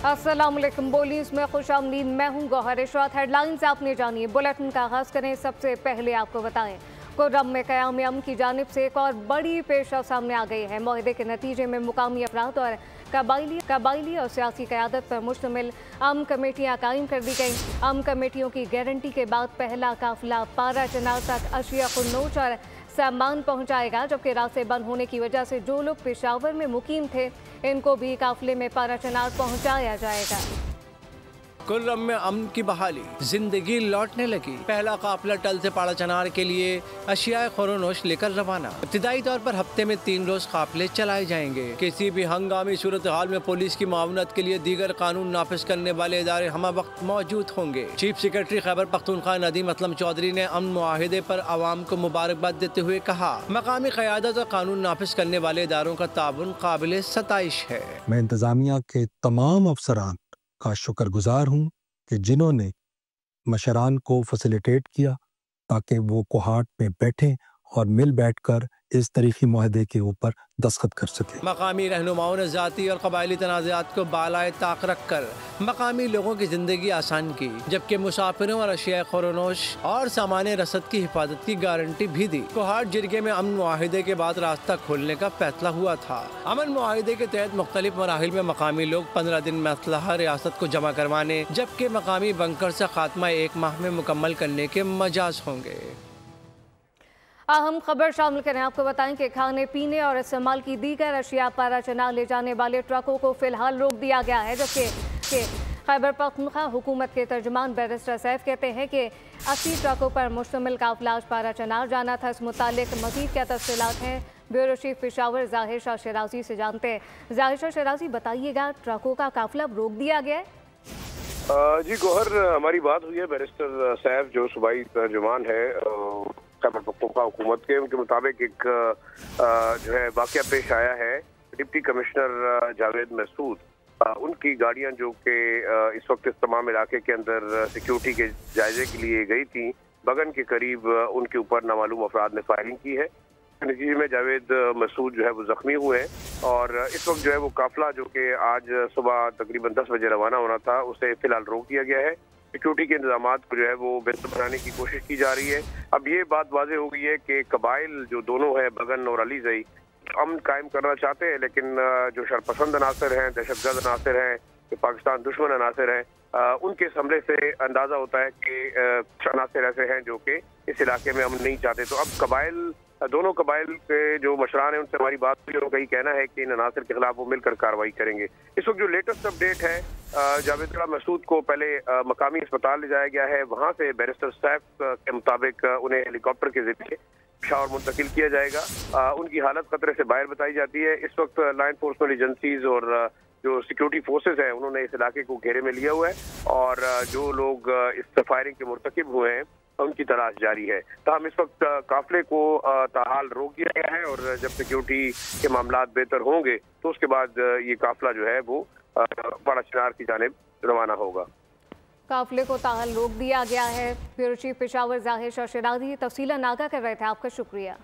अस्सलामुअलैकुम। बोलीज में खुशामदीद, मैं हूँ गौहर इशरात। हेडलाइंस आपने जानिए। बुलेटिन का आगाज़ करें। सबसे पहले आपको बताएं, खुर्रम में क़याम अमन की जानिब से एक और बड़ी पेशरफ़्त सामने आ गई है। मुआहदे के नतीजे में मुकामी अफराद और कबायली और सियासी क़यादत पर मुश्तमिल अमन कमेटियाँ कायम कर दी गईं। अमन कमेटियों की गारंटी के बाद पहला काफिला पारा चनार तक अशिया खुन्नोश और सामान पहुंचाएगा, जबकि रास्ते बंद होने की वजह से जो लोग पेशावर में मुकीम थे इनको भी काफिले में पारा चनार पहुंचाया जाएगा। खुर्रम में अमन की बहाली, जिंदगी लौटने लगी। पहला काफिला टल से पाड़ा चनार के लिए अशिया खुर्नोश लेकर रवाना। इब्तिदाई तौर पर हफ्ते में 3 रोज काफिले चलाए जाएंगे। किसी भी हंगामी सूरत हाल में पुलिस की मावनत के लिए दीगर कानून नाफिज करने वाले इदारे हम वक्त मौजूद होंगे। चीफ सेक्रेटरी खैबर पख्तूनख्वा नदीम असलम चौधरी ने अमन मुआहिदे पर आवाम को मुबारकबाद देते हुए कहा, मकामी क़यादत और कानून नाफिज करने वाले इदारों का ताउन काबिल सताइश है। मैं इंतजामिया के तमाम अफसरान का शुक्रगुजार हूँ कि जिन्होंने मशरान को फैसिलिटेट किया ताकि वो कोहाट में बैठें और मिल बैठकर इस तारीखी मुआहदे के ऊपर दस्तखत कर सके। मकामी रहनुमाओं ने ज़ाती और कबायली तनाज़ात को बालाए ताक रख कर मकामी लोगों की ज़िंदगी आसान की, जबकि मुसाफिरों और अशिया खुर्नोश और सामान रसद की हिफाजत की गारंटी भी दी। कोहाट जिरगे में अमन मुआहिदे के बाद रास्ता खोलने का फैसला हुआ था। अमन मुआहिदे के तहत मुख्तलिफ मराहिल में मकामी लोग 15 दिन में असलहा रियासत को जमा करवाने, जबकि मकामी बंकर से खात्मा 1 माह में मुकम्मल करने के मजाज होंगे। अहम खबर शामिल करें। आपको बताएं कि खाने पीने और इस्तेमाल की दीगर अशिया पारा चनार ले जाने वाले ट्रकों को फिलहाल रोक दिया गया है, जबकि खैबर पख्तूनख्वा हुकूमत के तर्जुमान बैरिस्टर सैफ कहते हैं कि 80 ट्रकों पर मुश्तमिल काफिला पारा चनार जाना था। इस मुतालिक मज़ीद क्या तफसीलात हैं, ब्यूरो चीफ पेशावर ज़ाहिर शाह शराजी से जानते हैं। ज़ाहिर शाह शराजी, बताइएगा, ट्रकों का काफिला रोक दिया गया है? जी गौहर, हमारी बात हुई है बैरिस्टर सैफ जो सूबाई तर्जुमान है खैबर पख्तूनख्वा हुकूमत के। उनके मुताबिक एक जो है वाक़या पेश आया है। डिप्टी कमिश्नर जावेद मसूद, उनकी गाड़ियां जो कि इस वक्त इस तमाम इलाके के अंदर सिक्योरिटी के जायजे के लिए गई थी, बगन के करीब उनके ऊपर नामालूम अफराद ने फायरिंग की है। नतीजे में जावेद मसूद जो है वो जख्मी हुए हैं और इस वक्त जो है वो काफिला जो कि आज सुबह तकरीबन 10 बजे रवाना होना था, उसे फिलहाल रोक दिया गया है। सिक्योरिटी के इंतजाम को जो है वो बेहतर बनाने की कोशिश की जा रही है। अब ये बात वाज़ेह हो गई है कि कबाइल जो दोनों है, बगन और अलीज़ई, अमन कायम करना चाहते हैं, लेकिन जो शरपसंद अनासर हैं, दहशतगर्द अनासर हैं, जो पाकिस्तान दुश्मन अनासर हैं, उनके हमले से अंदाज़ा होता है कि कुछ अनासर ऐसे हैं जो कि इस इलाके में अमन नहीं चाहते। तो अब कबाइल, दोनों कबाइल के जो मशरान हैं उनसे हमारी बात हुई, उनका ये कहना है कि इन अनासर के खिलाफ वो मिलकर कार्रवाई करेंगे। इस वक्त जो लेटेस्ट अपडेट है, जावेद मसूद को पहले मकामी अस्पताल ले जाया गया है। वहाँ से बैरिस्टर सैफ के मुताबिक उन्हें हेलीकॉप्टर के जरिए पेशावर मुंतकिल किया जाएगा। उनकी हालत खतरे से बाहर बताई जाती है। इस वक्त लॉ एनफोर्समेंट एजेंसीज और जो सिक्योरिटी फोर्सेज हैं उन्होंने इस इलाके को घेरे में लिया हुआ है और जो लोग इस फायरिंग के मुर्तकिब हुए हैं उनकी तलाश जारी है। ताहम इस वक्त काफिले को ताहाल रोक दिया गया है और जब सिक्योरिटी के मामलात बेहतर होंगे तो उसके बाद ये काफिला जो है वो पारा चनार की जानिब रवाना होगा। काफिले को ताहाल रोक दिया गया है। ब्यूरो चीफ पेशावर ज़ाहिर शाह शराजी तफसीलन आगाह कर रहे थे। आपका शुक्रिया।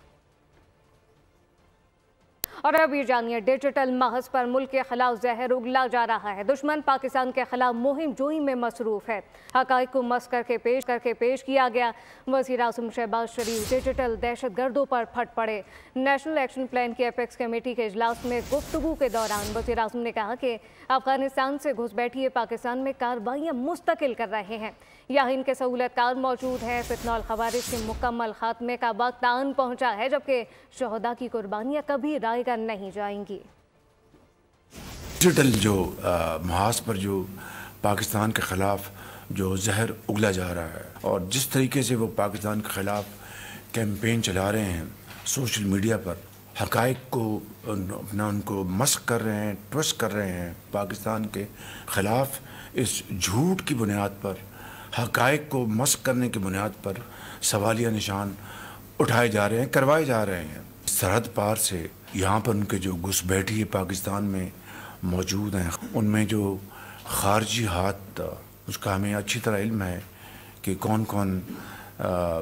और अब ये जानिए, डिजिटल महज पर मुल्क के खिलाफ जहर उगला जा रहा है। दुश्मन पाकिस्तान के खिलाफ मुहिम जोई में मसरूफ है। हक़ाइक़ को मस करके पेश किया गया। वज़ीर आज़म शहबाज शरीफ डिजिटल दहशत गर्दों पर फट पड़े। नेशनल एक्शन प्लान की एपेक्स कमेटी के इजलास में गुफ्तगू के दौरान वज़ीर आज़म ने कहा कि अफगानिस्तान से घुसपैठिए पाकिस्तान में कार्रवाइयाँ मुस्तकिल कर रहे हैं। यहाँ इनके सहूलतकार मौजूद हैं। फितनल खवारिज के मुकम्मल खात्मे का वक्त आन पहुँचा है, जबकि शहदा की कुर्बानियाँ कभी रायगा नहीं जाएंगी। डिजिटल जो महाज पर जो पाकिस्तान के ख़िलाफ़ जो जहर उगला जा रहा है और जिस तरीके से वो पाकिस्तान के ख़िलाफ़ कैंपेन चला रहे हैं सोशल मीडिया पर, हक़ाइक़ को अपना उनको मस्क कर रहे हैं, ट्विस्ट कर रहे हैं पाकिस्तान के ख़िलाफ़, इस झूठ की बुनियाद पर, हक़ाइक़ को मस्क करने की बुनियाद पर सवालिया निशान उठाए जा रहे हैं, करवाए जा रहे हैं। सरहद पार से यहाँ पर उनके जो घुसपैठिए पाकिस्तान में मौजूद हैं, उनमें जो ख़ारजी हाथ, उसका हमें अच्छी तरह इल्म है कि कौन कौन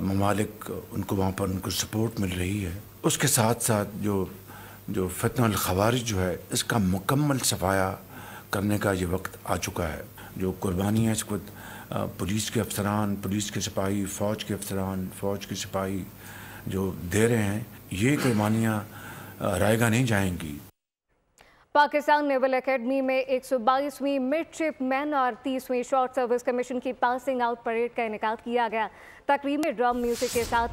ममालिक उनको वहाँ पर उनको सपोर्ट मिल रही है। उसके साथ साथ जो फितनल खवारिज जो है, इसका मुकम्मल सफाया करने का ये वक्त आ चुका है। जो कुर्बानियाँ इस वक्त पुलिस के अफसरान, पुलिस के सिपाही, फ़ौज के अफसरान, फ़ौज के सिपाही जो दे रहे हैं, ये कुर्बानियाँ रायगा नहीं जाएंगी। पाकिस्तान नेवल एकेडमी में 122वीं मिडशिपमैन और 30वीं शॉर्ट सर्विस कमीशन की पासिंग आउट परेड का इनेकाद किया गया। तकरीब में ड्रम म्यूजिक के साथ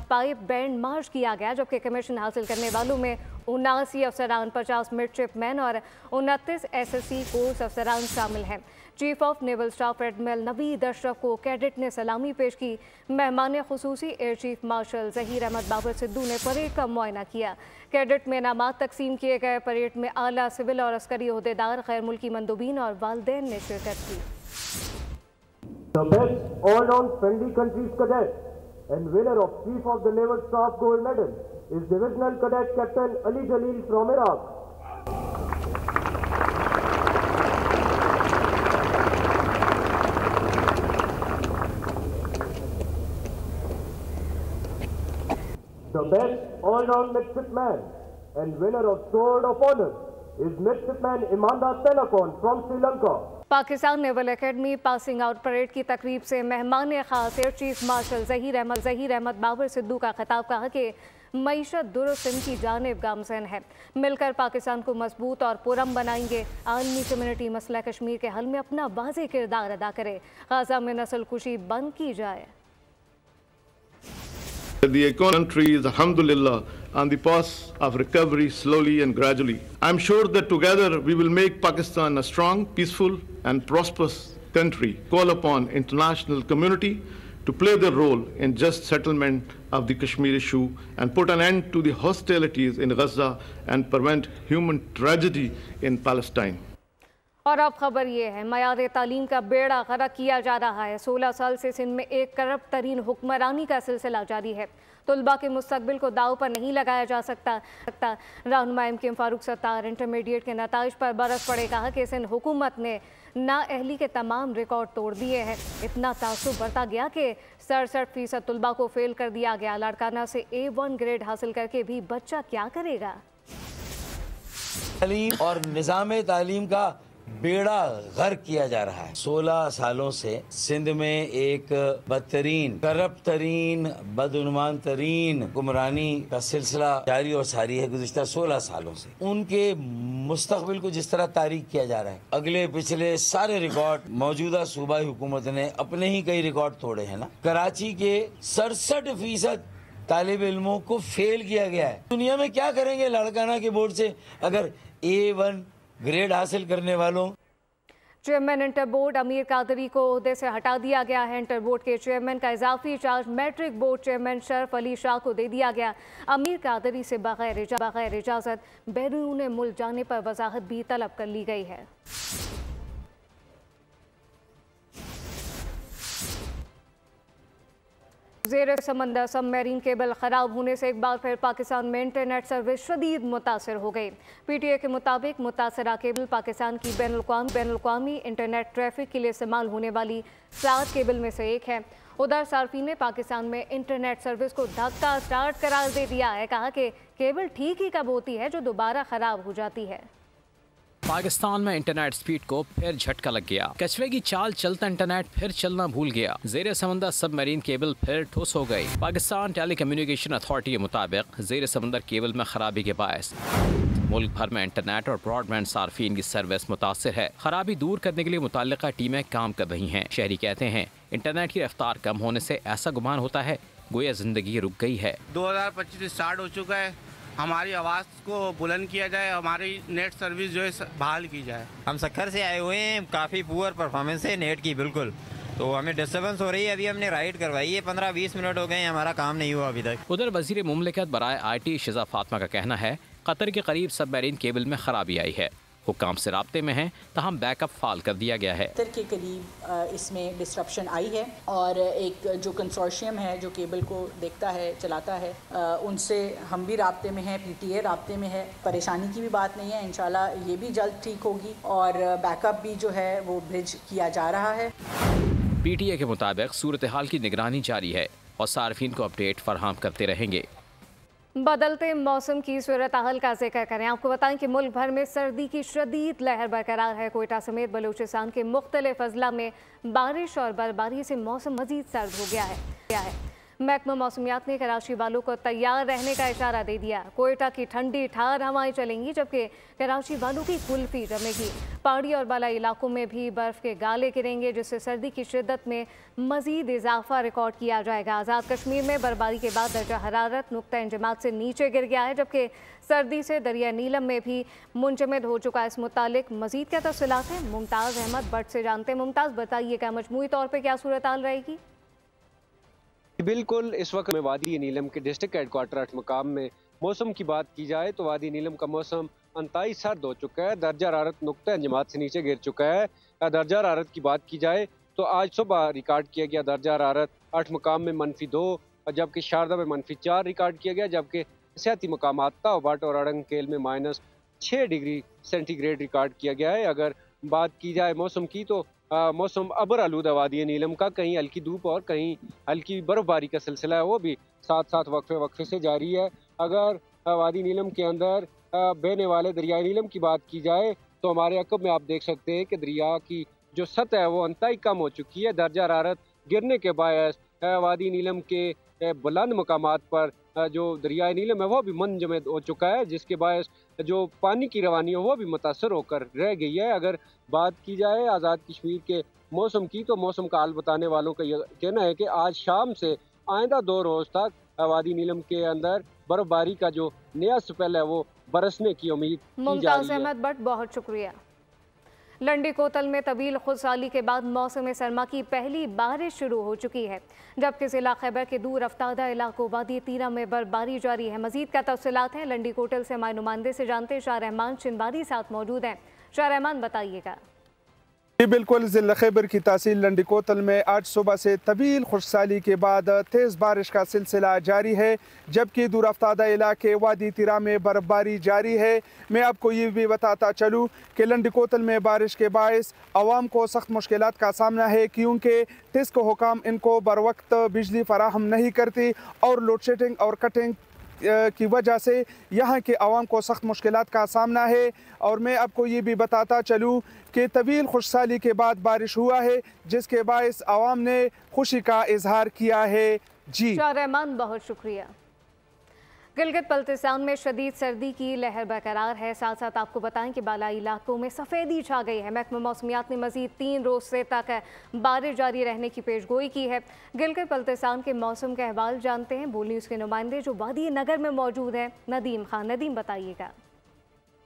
पाइप बैंड मार्च किया गया, जबकि कमीशन हासिल करने वालों में 79 अफसरान, 50 मिडशिपमैन और 29 SSC कोर्स अफसरान शामिल हैं। Chief of naval staff admiral Naveed Ashraf को कैडेट ने सलामी पेश की। मेहमान खुसूसी air chief marshal Zaheer Ahmed Babar Sidhu ने परेड का मुआयना किया। कैडेट में इनामात तकसीम किए गए। परेड में आला सिविल और अस्करी ओहदेदार, गैर मुल्की मंदूबीन और वालिदैन ने शिरकत की। The best all-round friendly countries cadet and winner of Chief of the Naval Staff Gold Medal is Divisional Cadet Captain Ali Jalil from Iraq. The best all-round midshipman and winner of Sword of Honor is Midshipman Imanda Tenakon from Sri Lanka. Pakistan naval academy passing out parade की तकरीब से मेहमान खास air chief marshal Zaheer Ahmed Babar Sidhu का खिताब कहा कि मईशत दुरुस्त इनकी जानिब गामज़न है। मिलकर पाकिस्तान को मजबूत और पुरम बनाएंगे। आलमी कम्युनिटी मसला कश्मीर के हल में अपना वाज़ेह किरदार अदा करे। गाज़ा में नस्ल कुशी बंद की जाए। The country is, alhamdulillah, on the path of recovery slowly and gradually. I'm sure that together we will make Pakistan a strong, peaceful and prosperous country. Call upon international community to play their role in just settlement of the Kashmir issue and put an end to the hostilities in Gaza and prevent human tragedy in Palestine. और अब खबर ये है, मयार तालीम का बेड़ा गर्क किया जा रहा है। 16 साल से सिंध में एक करप्ट तरीन हुक्मरानी का सिलसिला जारी है। तुलबा के मुस्तकबिल को दाव पर नहीं लगाया जा सकता। रहनुमा MKM फारूक सत्तार इंटरमीडिएट के नताइज पर बरस पड़े। कहा कि सिंध हुकूमत ने नाअहली के तमाम रिकॉर्ड तोड़ दिए हैं। इतना तासुब बरता गया कि 67% तुलबा को फेल कर दिया गया। लाड़काना से A1 ग्रेड हासिल करके भी बच्चा क्या करेगा। तालीम और निज़ाम तालीम का बेड़ा गर्क किया जा रहा है। 16 सालों से सिंध में एक बदतरीन, करप्ट तरीन, बदउनवान तरीन हुक्मरानी का सिलसिला जारी और सारी है। गुज़िश्ता 16 सालों से उनके मुस्तकबिल को जिस तरह तारीख किया जा रहा है, अगले पिछले सारे रिकॉर्ड मौजूदा सूबाई हुकूमत ने अपने ही कई रिकॉर्ड तोड़े हैं ना। कराची के 67% तालिब इल्मों को फेल किया गया है। दुनिया में क्या करेंगे लाड़काना के बोर्ड से अगर A1 ग्रेड हासिल करने वालों। चेयरमैन इंटर बोर्ड अमीर कादरी को ओहदे से हटा दिया गया है। इंटर बोर्ड के चेयरमैन का इजाफी charge matric board chairman Sharaf Ali Shah को दे दिया गया। अमीर कादरी से बगैर इजाज़त बैरून मुल्क जाने पर वजाहत भी तलब कर ली गई है। ज़ेर समंदर सबमरीन केबल ख़राब होने से एक बार फिर पाकिस्तान में इंटरनेट सर्विस शदीद मुतासर हो गई। PTA के मुताबिक मुतासरा केबल पाकिस्तान की बैनुल-अक़वामी इंटरनेट ट्रैफिक के लिए इस्तेमाल होने वाली 7 केबल में से एक है। उधर सार्फिन ने पाकिस्तान में इंटरनेट सर्विस को धक्का स्टार्ट करार दे दिया है। कहा कि केबल ठीक ही कब होती है जो दोबारा ख़राब हो जाती है। पाकिस्तान में इंटरनेट स्पीड को फिर झटका लग गया। कचरे की चाल चलता इंटरनेट फिर चलना भूल गया। ज़ेर समंदर सबमरीन केबल फिर ठुस हो गई। पाकिस्तान टेलीकम्युनिकेशन अथॉरिटी के मुताबिक ज़ेर समंदर केबल में खराबी के बायस मुल्क भर में इंटरनेट और ब्रॉडबैंड सार्फिन की सर्विस मुतासर है। खराबी दूर करने के लिए मुतल्लिका टीमें काम कर रही हैं। शहरी कहते हैं इंटरनेट की रफ्तार कम होने से ऐसा गुमान होता है गोया जिंदगी रुक गई है। 2025 स्टार्ट हो चुका है। हमारी आवाज़ को बुलंद किया जाए, हमारी नेट सर्विस जो है बहाल की जाए। हम सक्कर से आए हुए हैं, काफ़ी पुअर परफॉर्मेंस है नेट की बिल्कुल, तो हमें डिस्टर्बेंस हो रही है। अभी हमने राइड करवाई है, 15-20 मिनट हो गए, हमारा काम नहीं हुआ अभी तक। उधर वज़ीर मुमलिकत बराए IT शिजा फातिमा का कहना है कतर के करीब सबमरीन केबल में खराबी आई है। हुक्काम से राब्ते में हैं, तहम बैकअप फाल कर दिया गया है। कतर के करीब इसमें डिस्ट्रप्शन आई है और एक जो कंसोर्शियम है जो केबल को देखता है, चलाता है, उनसे हम भी राब्ते में हैं, PTA राब्ते में है। परेशानी की भी बात नहीं है, इंशाल्लाह ये भी जल्द ठीक होगी और बैकअप भी जो है वो ब्रिज किया जा रहा है। PTA के मुताबिक सूरत हाल की निगरानी जारी है और सार्फिन को अपडेट फराहम करते रहेंगे। बदलते मौसम की सूरत हाल का जिक्र करें। आपको बताएं कि मुल्क भर में सर्दी की शदीद लहर बरकरार है। कोयटा समेत बलूचिस्तान के मुख्तलिफ अजला में बारिश और बर्फबारी से मौसम मजीद सर्द हो गया है। महकमा मौसमियात ने कराची वालों को तैयार रहने का इशारा दे दिया। कोयटा की ठंडी ठार हवाएं चलेंगी, जबकि कराची वालों की कुल्फी जमेगी। पहाड़ी और बालाई इलाकों में भी बर्फ के गाले गिरेंगे, जिससे सर्दी की शिद्दत में मजीद इजाफा रिकॉर्ड किया जाएगा। आज़ाद कश्मीर में बर्फबारी के बाद दर्जा हरारत नुक्ता इंजमात से नीचे गिर गया है, जबकि सर्दी से दरिया नीलम में भी मुंजमद हो चुका है। इस मुतालिक मजीद क्या तफसीलात हैं, मुमताज़ अहमद भट्ट से जानते हैं। मुमताज़, बताइएगा मजमूई तौर पर क्या सूरत हाल रहेगी? बिल्कुल, इस वक्त में वादी नीलम के डिस्ट्रिक्ट हेडक्वार्टर 8 मकाम में मौसम की बात की जाए तो वादी नीलम का मौसम अंतहाई सर्द हो चुका है। दर्जा हरारत नुक्ता इंजमात से नीचे गिर चुका है। दर्जा हरारत की बात की जाए तो आज सुबह रिकॉर्ड किया गया दर्जा हरारत 8 मकाम में -2, जबकि शारदा में -4 रिकॉर्ड किया गया, जबकि सियाती मकाम ताओबाट और अड़ंगकेल में -6 डिग्री सेंटीग्रेड रिकॉर्ड किया गया है। अगर बात की जाए मौसम की तो मौसम अबर आलूदा वादी नीलम का कहीं हल्की धूप और कहीं हल्की बर्फबारी का सिलसिला है, वो भी साथ साथ वक्फे से जारी है। अगर वादी नीलम के अंदर बहने वाले दरियाई नीलम की बात की जाए तो हमारे अकब में आप देख सकते हैं कि दरिया की जो सतह है वो अंतहाई कम हो चुकी है। दर्जा हरारत गिरने के बायस वादी नीलम के बुलंद मकामात पर जो दरियाई नीलम है वो भी मुंजमद हो चुका है, जिसके बायस जो पानी की रवानी है वो भी मुतासर होकर रह गई है। अगर बात की जाए आज़ाद कश्मीर के मौसम की तो मौसम का हाल बताने वालों का यह कहना है कि आज शाम से आइंदा 2 रोज़ तक वादी नीलम के अंदर बर्फबारी का जो नया स्पेल है वो बरसने की उम्मीद की जा रही है। मुमताज़ अहमद भट्ट, बहुत शुक्रिया। लंडी कोतल में तवील खुशहाली के बाद मौसम सरमा की पहली बारिश शुरू हो चुकी है, जबकि जिला खैबर के दूर अफ्तादा इलाकों वादी तीरा में बर्फबारी जारी है। मजीद क्या तफसीलात हैं, लंडी कोतल से हमारे नुमाइंदे से जानते हैं। शाह रहमान चिनबारी साथ मौजूद हैं। शाह रहमान, बताइएगा। जी बिल्कुल, ज़िला खैबर की तहसील लंडी कोतल में आज सुबह से तवील खुशहाली के बाद तेज़ बारिश का सिलसिला जारी है, जबकि दूर अफ्तादा इलाके वादी तिरा में बर्फबारी जारी है। मैं आपको ये भी बताता चलूँ कि लंडी कोतल में बारिश के बायस आवाम को सख्त मुश्किलात का सामना है, क्योंकि टिस्को हुकाम इनको बर वक्त बिजली फराहम नहीं करती और लोड शेडिंग और कटिंग की वजह से यहाँ के आवाम को सख्त मुश्किलात का सामना है। और मैं आपको ये भी बताता चलूँ कि तवील खुशहाली के बाद बारिश हुआ है, जिसके बायस आवाम ने खुशी का इजहार किया है। जी शाह रहमान, बहुत शुक्रिया। गिलगित बल्तिस्तान में शदीद सर्दी की लहर बरकरार है। साथ साथ आपको बताएं कि बालाई इलाकों में सफ़ेदी छा गई है। महकमा मौसमियात ने मजीद 3 रोज़ से तक बारिश जारी रहने की पेशगोई की है। गिलगित बल्तिस्तान के मौसम के अहवाल जानते हैं बोल न्यूज़ के नुमाइंदे जो वादी नगर में मौजूद हैं, नदीम खान। नदीम, बताइएगा।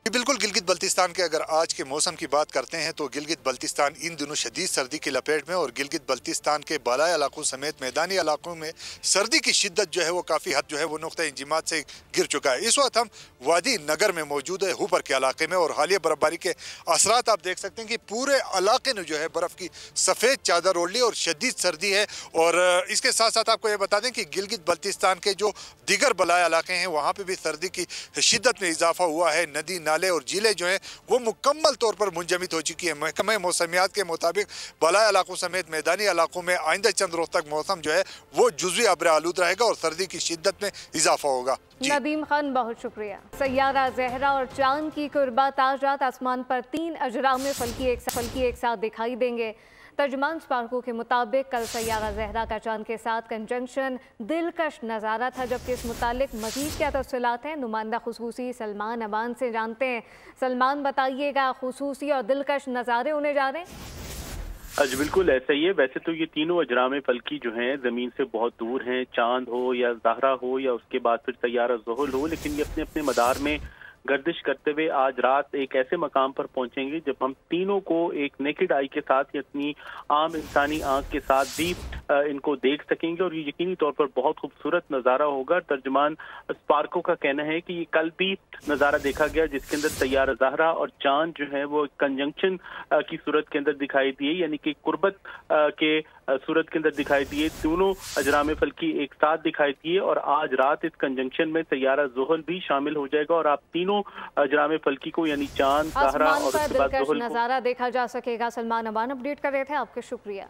बिल्कुल, गिलगित बल्तिस्तान के अगर आज के मौसम की बात करते हैं तो गिलगित बल्तिस्तान इन दिनों शदीद सर्दी की लपेट में, और गिलगित बल्तिस्तान के बालाई इलाकों समेत मैदानी इलाकों में सर्दी की शिद्दत जो है वो काफ़ी हद जो है वो नुक्ता इंजिमात से गिर चुका है। इस वक्त हम वादी नगर में मौजूद है, हुपर के इलाके में, और हालिया बर्फबारी के असरात आप देख सकते हैं कि पूरे इलाके ने जो है बर्फ़ की सफ़ेद चादर ओढ़ ली और शदीद सर्दी है। और इसके साथ साथ आपको ये बता दें कि गिलगित बल्तिस्तान के जो दीगर बलाई इलाके हैं वहाँ पर भी सर्दी की शिद्दत में इजाफा हुआ है। नदी नाले और झीलें जो हैं वो मुकम्मल तौर पर मुंजमद हो चुकी है। महकमा मौसमियात के मुताबिक बालाई इलाकों समेत मैदानी इलाकों में आइंदा चंद रोज तक मौसम जो है वो जुज़वी अब्र आलूद रहेगा और सर्दी की शिद्दत में इजाफा होगा। नदीम खान, बहुत शुक्रिया। सैयारा ज़हरा और चांद की कुर्बात आज रात आसमान पर 3 अजरा में फल्की एक साथ दिखाई देंगे। तर्जमान स्पार्को के मुताबिक कल सैयारा ज़हरा का चांद के साथ कंजंक्शन दिलकश नज़ारा था, जबकि इस मुतालिक मज़ीद क्या तफसीलात हैं नुमाइंदा खुसूसी सलमान अमान से जानते हैं। सलमान, बताइएगा, खुसूसी और दिलकश नज़ारे होने जा रहे हैं? जी बिल्कुल ऐसा ही है। वैसे तो ये तीनों अजराम फल्की जो हैं ज़मीन से बहुत दूर हैं, चांद हो या ज़हरा हो या उसके बाद फिर सैयारा ज़ुहल हो, लेकिन ये अपने अपने मदार में गर्दिश करते हुए आज रात एक ऐसे मकाम पर पहुंचेंगे जब हम तीनों को एक नेकेड आई के साथ या अपनी आम इंसानी आंख के साथ भी इनको देख सकेंगे, और ये यकीनी तौर पर बहुत खूबसूरत नज़ारा होगा। तर्जमान स्पार्को का कहना है कि ये कल भी नज़ारा देखा गया जिसके अंदर सैयारा ज़हरा और चांद जो है वो कंजंक्शन की सूरत के अंदर दिखाई दिए, यानी कि कुर्बत के सूरत के अंदर दिखाई दिए। दोनों अजराम फल्की एक साथ दिखाई दिए और आज रात इस कंजंक्शन में सैयारा ज़ुहल भी शामिल हो जाएगा और आप तीनों अजराम फल्की को यानी चांद, ज़हरा और उसके बाद ज़ुहल नज़ारा देखा जा सकेगा। सलमान अमान अपडेट कर रहे थे, आपके शुक्रिया।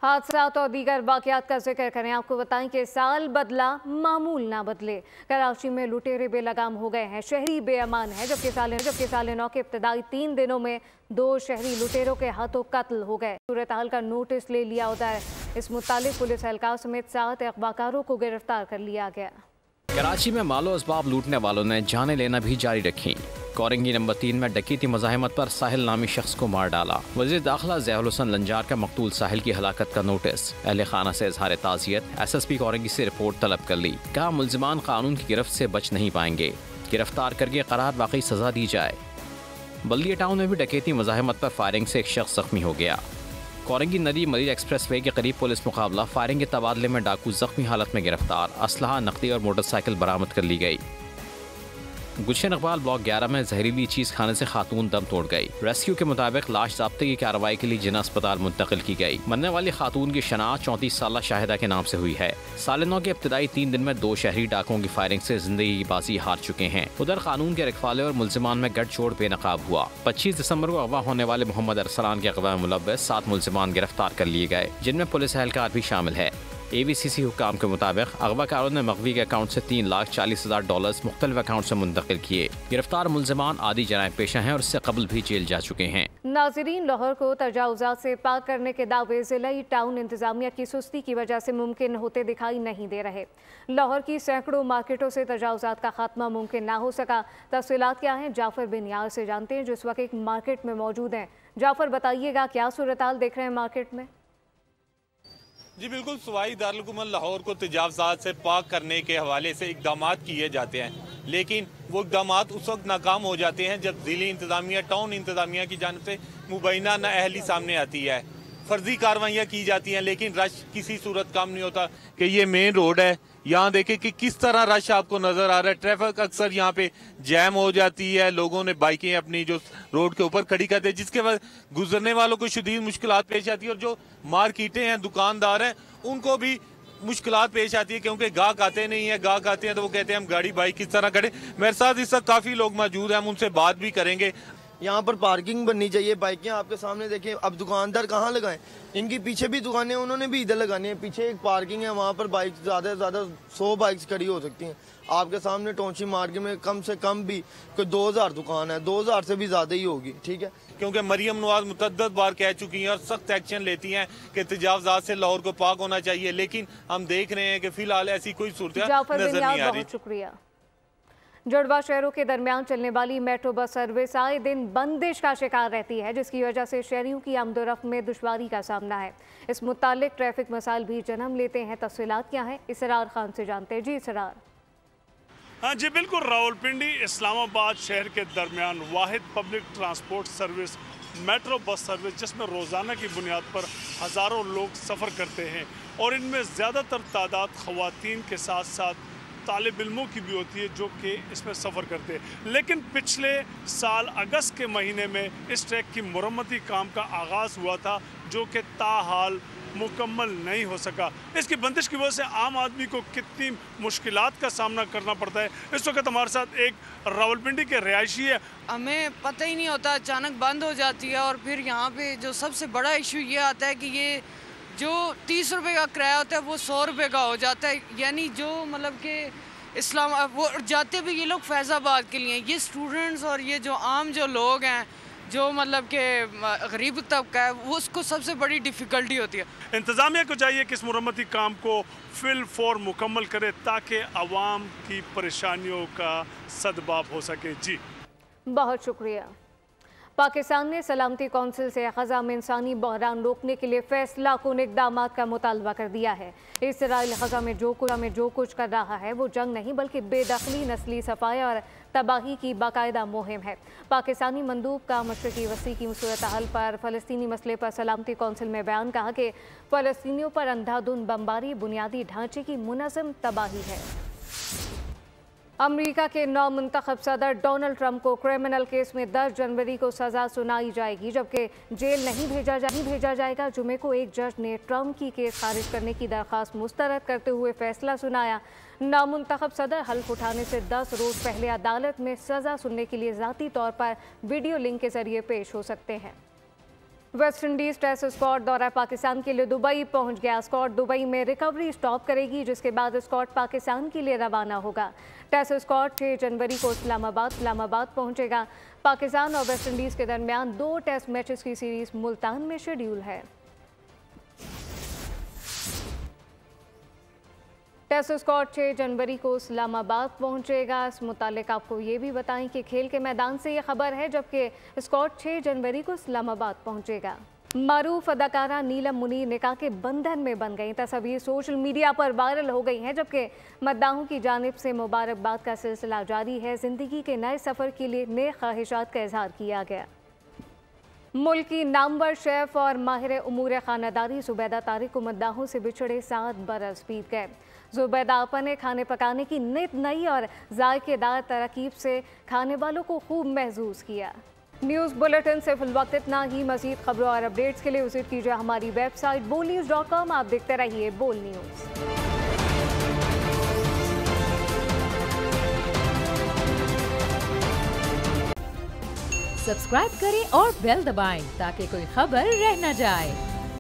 हादसात और दीगर वाक़यात का जिक्र करें। आपको बताएं कि साल बदला मामूल ना बदले। कराची में लुटेरे बेलगाम हो गए हैं, शहरी बेअमान है। जबकि साल 9 के इब्तदाई 3 दिनों में 2 शहरी लुटेरों के हाथों कत्ल हो गए। सूरत हाल का नोटिस ले लिया उधर। इस मुतालिक पुलिस एहलकार समेत 7 अगवाकारों को गिरफ्तार कर लिया गया। कराची में मालो असबाब लूटने वालों ने जाने लेना भी जारी रखी। कोरंगी नंबर 3 में डकैती मज़ाहमत पर साहिल नामी शख्स को मार डाला। वज़ीर दाखिला ज़ियाउल हुसैन लंजार का मकतूल साहिल की हलाकत का नोटिस। अहले खाना से इजहार ताज़ियत। SSP कोरंगी से रिपोर्ट तलब कर ली। कहा मुल्ज़िमान कानून की गिरफ्त से बच नहीं पाएंगे, गिरफ्तार करके करार वाकई सजा दी जाए। बल्दिया टाउन में भी डकैती मज़ाहमत पर फायरिंग से एक शख्स जख्मी हो गया। कोरंगी नदी मरीज एक्सप्रेस वे के करीब पुलिस मुकाबला, फायरिंग के तबादले में डाकू जख्मी हालत में गिरफ्तार। असलहा, नकदी और मोटरसाइकिल बरामद कर ली गई। गुलशन इकबाल ब्लॉक 11 में जहरीली चीज खाने से खातून दम तोड़ गई। रेस्क्यू के मुताबिक लाश ज़ाब्ते की कार्रवाई के लिए जिना अस्पताल मुंतकिल की गई। मरने वाली खातून की शनाख्त 34 साला शाहिदा के नाम से हुई है। साल 9 के इब्तदाई 3 दिन में 2 शहरी डाकुओं की फायरिंग से जिंदगी की बाजी हार चुके हैं। उधर कानून के रखवाले और मुल्जिमान में गठजोड़ बेनकाब हुआ। 25 दिसंबर को अगवा होने वाले मोहम्मद अरसलान के अगवा में मुलव्वस 7 मुल्जिमान गिरफ्तार कर लिए गए, जिनमें पुलिस एहलकार भी शामिल है। AVCC हुक्काम के मुताबिक अगवाकारों ने मगवी के अकाउंट से $3,40,000 मुख्तलिफ अकाउंट से मुंतकिल किए। गिरफ्तार मुल्जिमान आदि जराइम पेशा हैं और इससे कबल भी जेल जा चुके हैं। नाज़रीन, लाहौर को तजावुज़ात से पाक करने के दावे ज़िलाई टाउन इंतजामिया की सुस्ती की वजह से मुमकिन होते दिखाई नहीं दे रहे। लाहौर की सैकड़ों मार्केटों से तजावुज़ात का खात्मा मुमकिन ना हो सका। तफसीलात क्या हैं, जाफर बिन यार से जानते हैं जो इस वक्त एक मार्केट में मौजूद हैं। जाफर, बताइएगा क्या सूरत हाल देख रहे हैं मार्केट में? जी बिल्कुल, सूबाई दारुल लाहौर को तजावुज़ात से पाक करने के हवाले से इकदाम किए जाते हैं, लेकिन वो इकदाम उस वक्त नाकाम हो जाते हैं जब ज़िली इंतज़ामिया, टाउन इंतज़ामिया की जानिब से मुबैना नाअहली सामने आती है। फर्जी कार्रवाइयाँ की जाती हैं, लेकिन रश किसी सूरत काम नहीं होता। कि ये मेन रोड है, यहाँ देखें कि किस तरह रश आपको नजर आ रहा है। ट्रैफिक अक्सर यहाँ पे जैम हो जाती है, लोगों ने बाइकें अपनी जो रोड के ऊपर खड़ी करते हैं, जिसके बाद गुजरने वालों को शदीद मुश्किलात पेश आती है। और जो मार्केटें हैं, दुकानदार हैं, उनको भी मुश्किलात पेश आती है, क्योंकि गाहक आते नहीं है। गाहक आते हैं तो वो कहते हैं हम गाड़ी बाइक किस तरह खड़े। मेरे साथ इस वक्त काफ़ी लोग मौजूद हैं, हम उनसे बात भी करेंगे। यहाँ पर पार्किंग बननी चाहिए, बाइकें आपके सामने देखें। अब दुकानदार कहाँ लगाएं? इनकी पीछे भी दुकानें उन्होंने भी इधर लगानी है। पीछे एक पार्किंग है, वहाँ पर बाइक ज़्यादा से ज़्यादा 100 बाइक्स खड़ी हो सकती हैं। आपके सामने टोंची मार्केट में कम से कम भी कोई 2000 दुकान है, 2000 से भी ज़्यादा ही होगी, ठीक है। क्योंकि मरियम नवाज मुतअद्दिद बार कह चुकी हैं और सख्त एक्शन लेती हैं कि तजावुज़ात से लाहौर को पाक होना चाहिए, लेकिन हम देख रहे हैं कि फिलहाल ऐसी कोई सूरत नजर नहीं आ रही। शुक्रिया। जुड़वा शहरों के दरमियान चलने वाली मेट्रो बस सर्विस आए दिन बंदिश का शिकार रहती है, जिसकी वजह से शहरियों की आमदोरफ्त में दुश्वारी का सामना है। इस मुतालिक ट्रैफिक मसाइल भी जन्म लेते हैं। तफसीलात क्या है, इसरार खान से जानते हैं। जी इसरार। हाँ जी बिल्कुल, रावलपिंडी इस्लामाबाद शहर के दरमियान वाहिद public transport service metro bus service, जिसमें रोज़ाना की बुनियाद पर हज़ारों लोग सफ़र करते हैं और इनमें ज़्यादातर तादाद ख़वातीन के साथ साथ तालिब इल्मों की भी होती है जो कि इसमें सफ़र करते हैं। लेकिन पिछले साल अगस्त के महीने में इस ट्रैक की मुरम्मती काम का आगाज़ हुआ था, जो कि ताहाल मुकम्मल नहीं हो सका। इसकी बंदिश की वजह से आम आदमी को कितनी मुश्किलात का सामना करना पड़ता है। इस वक्त हमारे साथ एक रावलपिंडी के रिहायशी है। हमें पता ही नहीं होता, अचानक बंद हो जाती है। और फिर यहाँ पे जो सबसे बड़ा इशू ये आता है कि ये जो 30 रुपये का किराया होता है वो 100 रुपये का हो जाता है। यानी जो मतलब कि इस्लाम वो जाते भी ये लोग फैज़ाबाद के लिए, ये स्टूडेंट्स और ये जो आम जो लोग हैं, जो मतलब के गरीब तबका है, वो उसको सबसे बड़ी डिफ़िकल्टी होती है। इंतज़ामिया को चाहिए कि इस मुरम्मती काम को फिल फौर मुकम्मल करे ताकि आवाम की परेशानियों का सदबाब हो सके। जी बहुत शुक्रिया। पाकिस्तान ने सलामती कौंसिल से ग़ज़ा में इंसानी बहरान रोकने के लिए फैसला कुन इक़दाम का मुतालबा कर दिया है। इसराइल ग़ज़ा में जो कुछ कर रहा है वो जंग नहीं बल्कि बेदखली, नस्ली सफाई और तबाही की बाकायदा मुहिम है। पाकिस्तानी मंदूब का मशरक़ी वसी की सूरत हाल पर फ़लस्तीनी मसले पर सलामती कौंसिल में बयान, कहा कि फ़लस्तीनियों पर अंधाधुंध बमबारी बुनियादी ढांचे की मुनज़्ज़म तबाही है। अमेरिका के नौमुंतखब सदर डोनाल्ड ट्रंप को क्रिमिनल केस में 10 जनवरी को सज़ा सुनाई जाएगी, जबकि जेल नहीं भेजा जाएगा। जुमे को एक जज ने ट्रंप की केस खारिज करने की दरख्वास्त मुस्तरद करते हुए फैसला सुनाया। नौमुंतखब सदर हल्फ उठाने से 10 रोज़ पहले अदालत में सज़ा सुनने के लिए ज़ाती तौर पर वीडियो लिंक के ज़रिए पेश हो सकते हैं। वेस्ट इंडीज टेस्ट स्क्वाड दौरा पाकिस्तान के लिए दुबई पहुंच गया। स्क्वाड दुबई में रिकवरी स्टॉप करेगी, जिसके बाद स्क्वाड पाकिस्तान के लिए रवाना होगा। टेस्ट स्क्वाड 6 जनवरी को इस्लामाबाद पहुंचेगा। पाकिस्तान और वेस्ट इंडीज के दरमियान 2 टेस्ट मैचेस की सीरीज मुल्तान में शेड्यूल है। टेस्ट स्क्वाड 6 जनवरी को इस्लामाबाद पहुंचेगा। इस मुतालिक आपको ये भी बताएं कि खेल के मैदान से ये खबर है, जबकि स्क्वाड 6 जनवरी को इस्लामाबाद पहुंचेगा। मारूफ अदाकारा नीलम मुनीर निकाह के बंधन में बन गई। तस्वीर सोशल मीडिया पर वायरल हो गई हैं, जबकि मद्दाहों की जानिब से मुबारकबाद का सिलसिला जारी है। जिंदगी के नए सफ़र के लिए नेक ख्वाहिशात का इजहार किया गया। मुल्क की नामवर शेफ और माहिर उमूर खानादारी जुबैदा तारिक को मद्दाहों से बिछड़े 7 बरस बीत गए। जुबैदा अपने खाने पकाने की नित नई और जायकेदार तरकीब से खाने वालों को खूब महसूस किया। न्यूज़ बुलेटिन से फिलवक्त इतना ही। मज़ीद खबरों और अपडेट्स के लिए विजिट कीजिए हमारी वेबसाइट bolnews.com। आप देखते रहिए बोल न्यूज़। सब्सक्राइब करें और बेल दबाएं ताकि कोई खबर रह न जाए।